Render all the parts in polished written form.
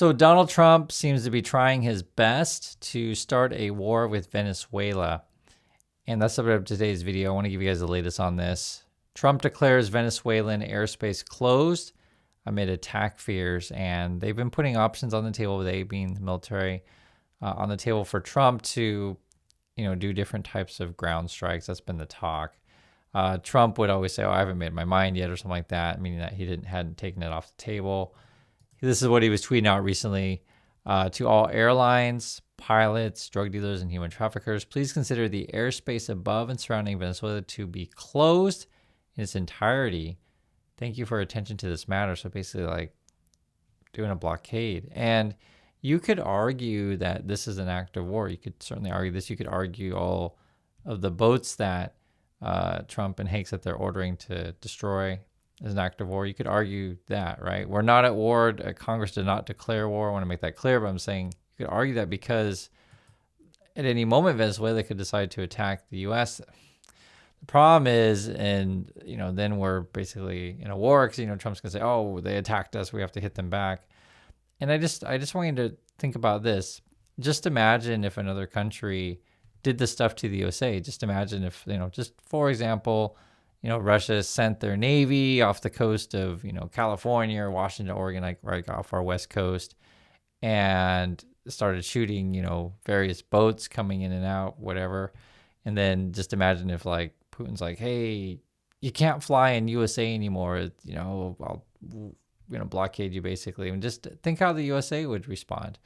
So Donald Trump seems to be trying his best to start a war with Venezuela. And that's the subject of today's video. I want to give you guys the latest on this. Trump declares Venezuelan airspace closed amid attack fears. And they've been putting options on the table, they being the military, on the table for Trump to, do different types of ground strikes. That's been the talk. Trump would always say, I haven't made my mind yet, or something like that, meaning that he hadn't taken it off the table. This is what he was tweeting out recently. To all airlines, pilots, drug dealers, and human traffickers, please consider the airspace above and surrounding Venezuela to be closed in its entirety. Thank you for attention to this matter. So basically like doing a blockade. And you could argue that this is an act of war. You could certainly argue this. You could argue all of the boats that Trump and Hakes that they're ordering to destroy as an act of war. You could argue that, right? We're not at war. Congress did not declare war. I want to make that clear, but I'm saying you could argue that because at any moment Venezuela could decide to attack the U.S. The problem is, and then we're basically in a war because Trump's gonna say, "Oh, they attacked us. We have to hit them back." And I just want you to think about this. Just imagine if another country did this stuff to the USA. Just imagine if just for example, Russia sent their Navy off the coast of, California or Washington, Oregon, like right off our West Coast, and started shooting, various boats coming in and out, whatever. And then just imagine if like Putin's like, hey, you can't fly in USA anymore. I'll, blockade you basically. And just think how the USA would respond.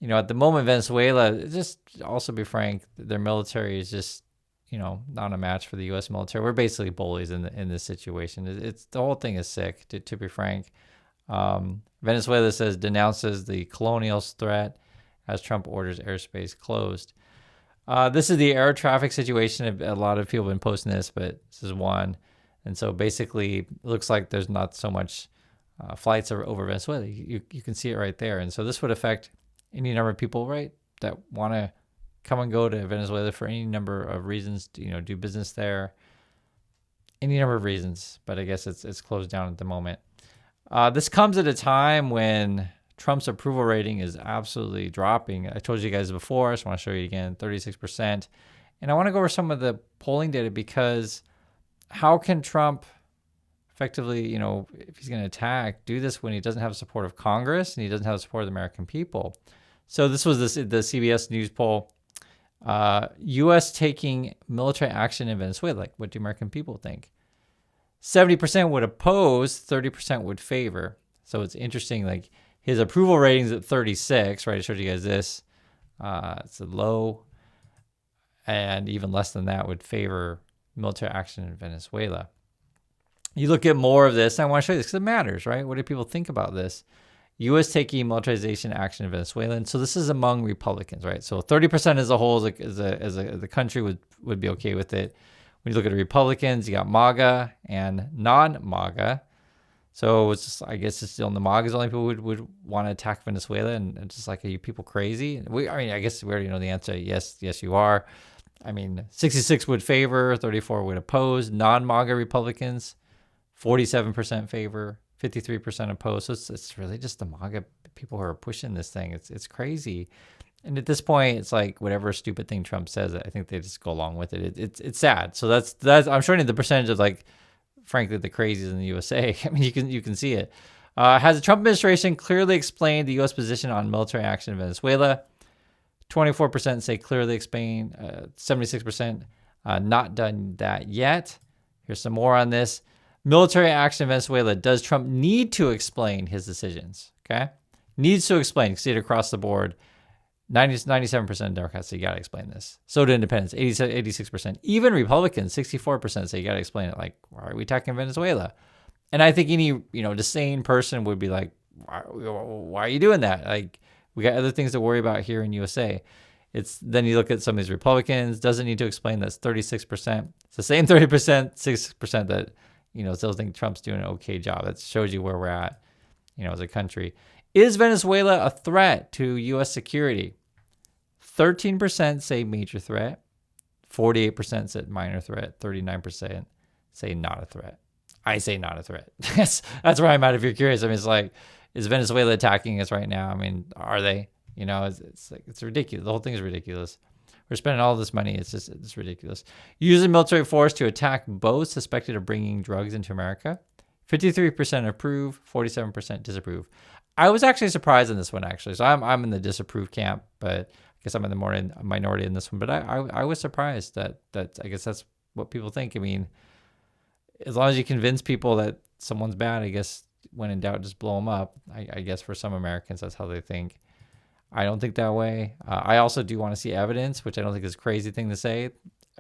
At the moment, Venezuela, just also be frank, their military is just, not a match for the U.S. military. We're basically bullies in this situation. It's the whole thing is sick, to be frank. Venezuela denounces the colonial threat as Trump orders airspace closed. This is the air traffic situation. A lot of people have been posting this, but this is one. And so basically, it looks like there's not so much flights over Venezuela. You can see it right there. And so this would affect any number of people, right, that want to come and go to Venezuela for any number of reasons, to, do business there, any number of reasons. But I guess it's closed down at the moment. This comes at a time when Trump's approval rating is absolutely dropping. I told you guys before, I just want to show you again, 36%. And I want to go over some of the polling data because how can Trump effectively, if he's going to attack, do this when he doesn't have support of Congress and he doesn't have the support of the American people? So this was the CBS News poll. U.S. taking military action in Venezuela. Like, what do American people think? 70% would oppose, 30% would favor. So it's interesting. Like his approval rating's at 36, right? I showed you guys this. It's a low, and even less than that would favor military action in Venezuela. You look at more of this. I want to show you this because it matters, right? What do people think about this? U.S. taking militarization action in Venezuela. And so this is among Republicans, right? So 30% as a whole, as the country would be okay with it. When you look at the Republicans, you got MAGA and non-MAGA. So it's just, I guess it's still the MAGAs only people would want to attack Venezuela, and it's just like, are you people crazy? I guess we already know the answer. Yes, you are. 66 would favor, 34 would oppose. Non-MAGA Republicans, 47% favor, 53% opposed. So it's really just the MAGA people who are pushing this thing. It's crazy. And at this point, it's like whatever stupid thing Trump says, I think they just go along with it. It's sad. So that's I'm showing you the percentage of, like, frankly, the crazies in the USA. You can see it. Has the Trump administration clearly explained the U.S. position on military action in Venezuela? 24% say clearly explained. 76% not done that yet. Here's some more on this. Military action in Venezuela. Does Trump need to explain his decisions? Okay. Needs to explain. You can see it across the board. 97% of Democrats say you got to explain this. So do independents, 86%. Even Republicans, 64% say you got to explain it. Like, why are we attacking Venezuela? And I think any, the sane person would be like, why are you doing that? Like, we got other things to worry about here in USA. Then you look at some of these Republicans, doesn't need to explain, that's 36%. It's the same 30%, 6% that, still think Trump's doing an okay job. That shows you where we're at, as a country. Is Venezuela a threat to U.S. security? 13% say major threat. 48% said minor threat. 39% say not a threat. I say not a threat. That's where I'm at if you're curious. It's like, is Venezuela attacking us right now? I mean, are they? You know, it's like, it's ridiculous. The whole thing is ridiculous. We're spending all this money. It's ridiculous. Using military force to attack boats suspected of bringing drugs into America. 53% approve, 47% disapprove. I was actually surprised in this one, actually. So I'm in the disapprove camp, but I guess I'm in the minority in this one. But I was surprised that I guess that's what people think. I mean, as long as you convince people that someone's bad, I guess when in doubt, just blow them up. I guess for some Americans, that's how they think. I don't think that way. I also do want to see evidence, which I don't think is a crazy thing to say.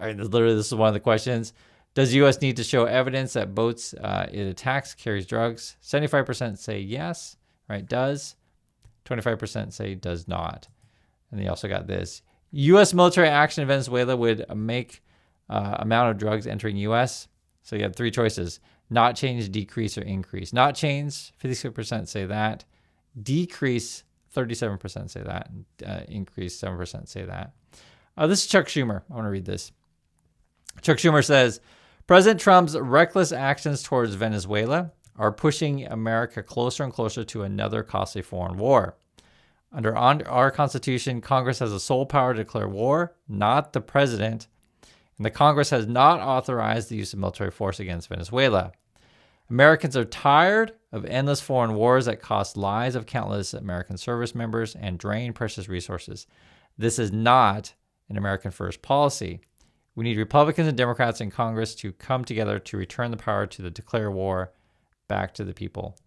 Literally, this is one of the questions. Does the U.S. need to show evidence that boats it attacks carries drugs? 75% say yes, right, does. 25% say does not. And they also got this. U.S. military action in Venezuela would make amount of drugs entering U.S. So you have three choices. Not change, decrease, or increase. Not change, 56% say that. Decrease, 37% say that. Increase, 7% say that. This is Chuck Schumer. I want to read this. Chuck Schumer says, President Trump's reckless actions towards Venezuela are pushing America closer and closer to another costly foreign war. Under our Constitution, Congress has the sole power to declare war, not the president. And the Congress has not authorized the use of military force against Venezuela. Americans are tired of endless foreign wars that cost lives of countless American service members and drain precious resources. This is not an American first policy. We need Republicans and Democrats in Congress to come together to return the power to the declare war back to the people.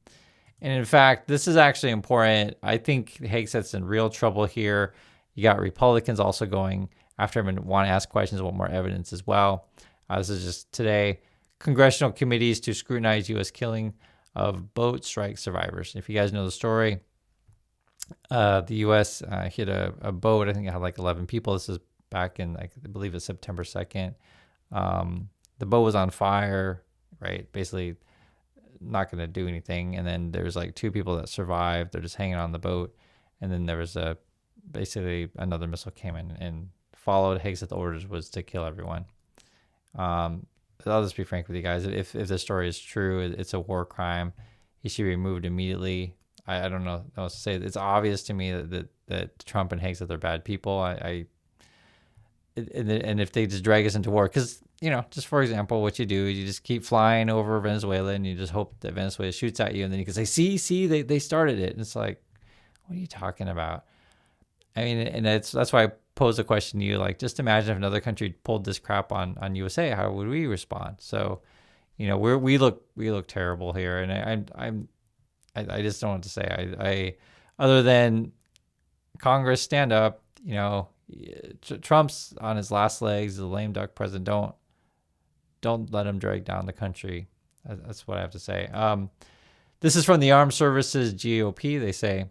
And in fact, this is actually important. I think Hegseth's in real trouble here. You got Republicans also going after him and want to ask questions, want more evidence as well. This is just today. Congressional committees to scrutinize U.S. killing of boat strike survivors. If you guys know the story, the U.S. hit a boat. I think it had like 11 people. This is back in, I believe it's September 2nd. The boat was on fire, right? Basically not going to do anything. And then there's like two people that survived. They're just hanging on the boat. And then there was basically another missile came in and followed. Hegseth's orders was to kill everyone. I'll just be frank with you guys. If the story is true, it's a war crime. He should be removed immediately. I don't know what to say. It's obvious to me that Trump and Hegseth are bad people. And if they just drag us into war, because, you know, just for example, what you do is you just keep flying over Venezuela and you just hope that Venezuela shoots at you. And then you can say, see, they started it. And it's like, what are you talking about? I mean, and that's why I pose a question to you. Like, just imagine if another country pulled this crap on USA, how would we respond? So, you know, we look terrible here, and I just don't know what to say. I other than Congress, stand up. You know, Trump's on his last legs, the lame duck president. Don't let him drag down the country. That's what I have to say. This is from the Armed Services GOP. They say,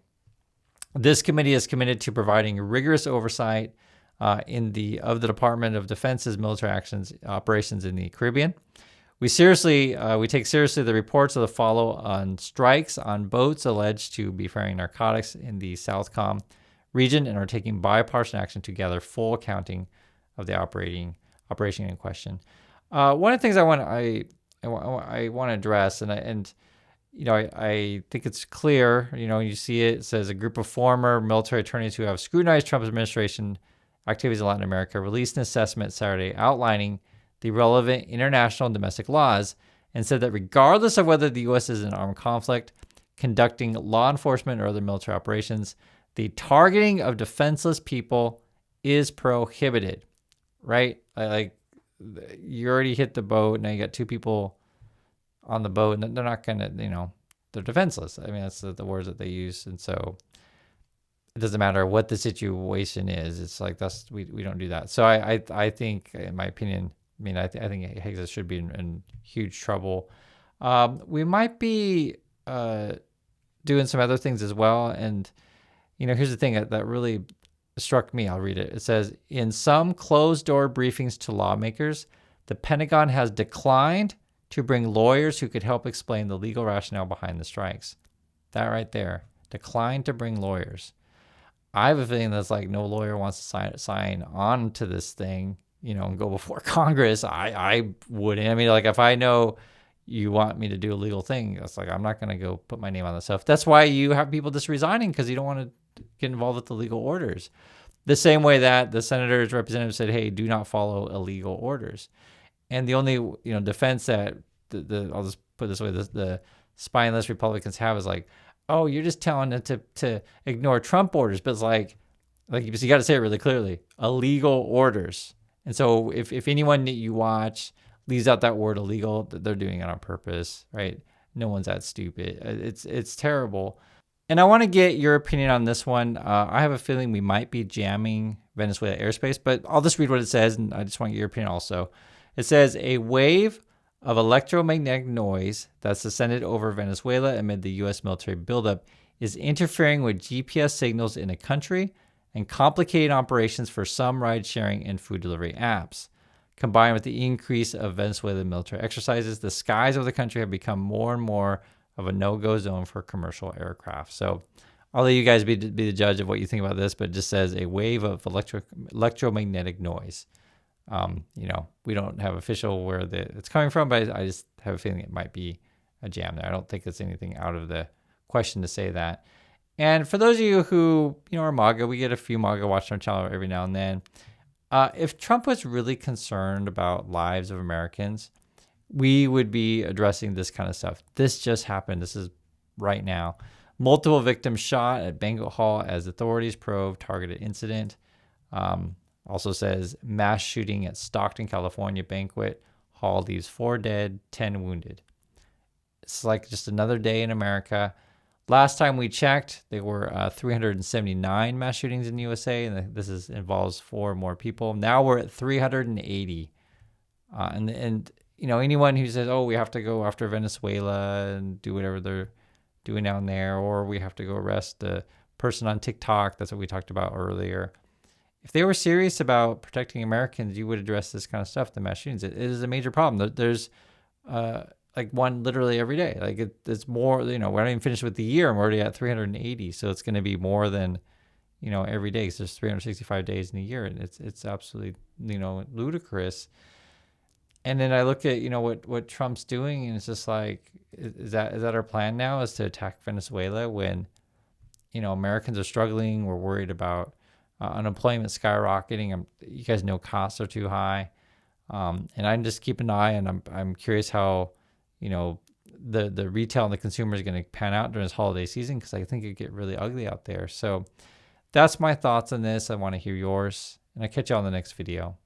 this committee is committed to providing rigorous oversight of the Department of Defense's military operations in the Caribbean. We take seriously the reports of the follow on strikes on boats alleged to be carrying narcotics in the Southcom region and are taking bipartisan action to gather full accounting of the operation in question. One of the things I want to address, and you know, I think it's clear, you know, you see it says a group of former military attorneys who have scrutinized Trump's administration activities in Latin America released an assessment Saturday outlining the relevant international and domestic laws and said that regardless of whether the U.S. is in an armed conflict, conducting law enforcement or other military operations, the targeting of defenseless people is prohibited, right? Like, you already hit the boat, now you got two people on the boat, and they're not gonna, you know, they're defenseless. I mean, that's the words that they use, and so it doesn't matter what the situation is. It's like we don't do that. So I think, in my opinion, I mean, I think Hegseth should be in huge trouble. We might be doing some other things as well, and you know, here's the thing that really struck me. I'll read it. It says, in some closed-door briefings to lawmakers, the Pentagon has declined to bring lawyers who could help explain the legal rationale behind the strikes. That right there, declined to bring lawyers. I have a feeling that's like no lawyer wants to sign on to this thing, you know, and go before Congress. I wouldn't. I mean, like, if I know, you want me to do a legal thing. It's like, I'm not going to go put my name on this stuff. That's why you have people just resigning, because you don't want to get involved with the legal orders. The same way that the senators, representatives said, hey, do not follow illegal orders. And the only, defense that I'll just put it this way, the spineless Republicans have is like, oh, you're just telling them to ignore Trump orders. But it's like you got to say it really clearly, illegal orders. And so if anyone that you watch leaves out that word illegal, they're doing it on purpose, right? No one's that stupid. It's terrible. And I want to get your opinion on this one. I have a feeling we might be jamming Venezuela airspace, but I'll just read what it says, and I just want to get your opinion also. It says, a wave of electromagnetic noise that's ascended over Venezuela amid the U.S. military buildup is interfering with GPS signals in a country and complicating operations for some ride-sharing and food delivery apps. Combined with the increase of Venezuelan military exercises, the skies of the country have become more and more of a no-go zone for commercial aircraft. So I'll let you guys be the judge of what you think about this, but it just says a wave of electromagnetic noise. We don't have official where it's coming from, but I just have a feeling it might be a jam there. I don't think it's anything out of the question to say that. And for those of you who, are MAGA, we get a few MAGA watching our channel every now and then. If Trump was really concerned about lives of Americans, we would be addressing this kind of stuff. This just happened. This is right now. Multiple victims shot at banquet hall as authorities probe targeted incident. Also says mass shooting at Stockton, California banquet hall leaves 4 dead, 10 wounded. It's like just another day in America. Last time we checked, there were 379 mass shootings in the USA, and this involves 4 more people. Now we're at 380. And anyone who says, oh, we have to go after Venezuela and do whatever they're doing down there, or we have to go arrest the person on TikTok, that's what we talked about earlier. If they were serious about protecting Americans, you would address this kind of stuff, the mass shootings. It is a major problem. There's one literally every day. It's more, we're not even finished with the year. I'm already at 380. So it's going to be more than, every day. So there's 365 days in a year, and it's absolutely, ludicrous. And then I look at, what Trump's doing, and it's just like, is that our plan now, is to attack Venezuela when, Americans are struggling? We're worried about unemployment skyrocketing. You guys know costs are too high. And I'm just keeping an eye, and I'm curious how, the retail and the consumer is going to pan out during this holiday season, because I think it get really ugly out there. So that's my thoughts on this. I want to hear yours, and I'll catch you on the next video.